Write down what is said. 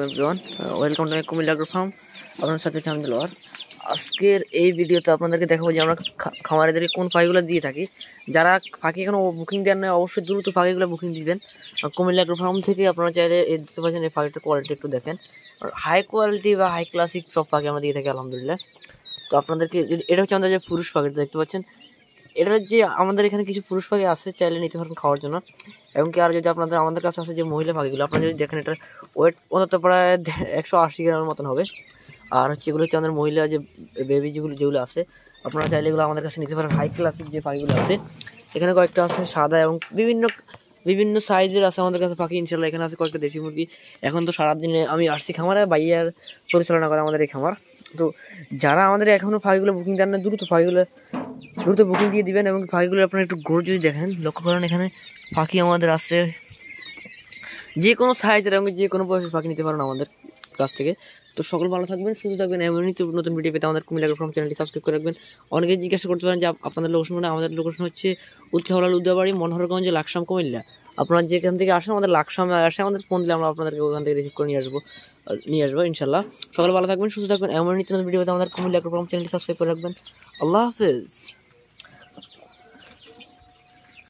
Everyone, welcome to my Comilla agro farm. আপনার সাথে আমি দিলওয়ার। আজকের এই ভিডিওতে আপনাদেরকে দেখাবো যে আমরা খামারিদেরকে কোন ফাঁকিগুলো দিয়ে থাকি। যারা ফাঁকি এখনো বুকিং দেন না, অবশ্যই দ্রুত ফাঁকিগুলো বুকিং দিবেন। কুমিল্লা এগ্রো ফার্ম থেকে আপনারা চাইলে দিতে পারছেন। এই ফাঁকিটার কোয়ালিটি একটু দেখেন, হাই কোয়ালিটি বা হাই ক্লাসিক সব ফাঁকি আমরা দিয়ে থাকি আলহামদুলিল্লাহ। তো আপনাদেরকে যদি এটা হচ্ছে আমাদের যে পুরুষ ফাঁকিটা দেখতে পাচ্ছেন, এটার যে আমাদের এখানে কিছু পুরুষ পাখি আছে, চাইলে নিতে পারেন খাওয়ার জন্য। এবং কি আর যদি আমাদের কাছে আছে যে মহিলা পাখিগুলো, আপনারা যদি দেখেন এটার ওয়েট অন্তত প্রায় 180 গ্রামের মতন হবে। আর হচ্ছে এগুলো হচ্ছে আমাদের মহিলা যে বেবি যেগুলো আছে, আপনারা চাইলে এগুলো আমাদের কাছে নিতে পারেন। হাই ক্লাসের যে পাখিগুলো আছে এখানে কয়েকটা আছে সাদা এবং বিভিন্ন সাইজের আছে আমাদের কাছে পাখি ইনশাল্লাহ। এখানে আছে কয়েকটা দেশি মুরগি। এখন তো সারাদিনে আমি আসছি খামারে, বাইয়ার পরিচালনা করে আমাদের এই খামার। তো যারা আমাদের এখনও পাখিগুলো বুকিং দেন না, দ্রুত বুকিং দিয়ে দিবেন। এবং পাখিগুলো আপনারা একটু গ্রোথ যদি দেখেন, লক্ষ্য করেন এখানে পাখি আমাদের আছে যে কোনো সাইজের এবং যে কোনো বয়সের পাখি নিতে পারেন আমাদের কাছ থেকে। তো সকল ভালো থাকবেন, সুস্থ থাকবেন। এমনই নতুন ভিডিও পেতে আমাদের কুমিল্লা এগ্রো ফার্ম চ্যানেলটি সাবস্ক্রাইব করে রাখবেন। অনেকে জিজ্ঞাসা করতে পারেন যে আপনাদের লোকেশন কোথায়। আমাদের লোকেশন হচ্ছে উত্তরহাওড়া, উদয়বাড়ি, মনোহরগঞ্জ, লাকসাম, কুমিল্লা। আপনারা যেখান থেকে আসেন আমাদের লাকসামে আসে আমাদের ফোন দিলে আমরা আপনাদেরকে ওখান থেকে রিসিভ করে নিয়ে আসবো ইনশাল্লাহ। সকালে ভালো থাকবেন, সুস্থ থাকবেন। এমন নিত্য নতুন ভিডিও পেতে আমাদের কুমিল্লা এগ্রো ফার্ম চ্যানেলটি সাবস্ক্রাইব করে রাখবেন। আল্লাহ হাফেজ।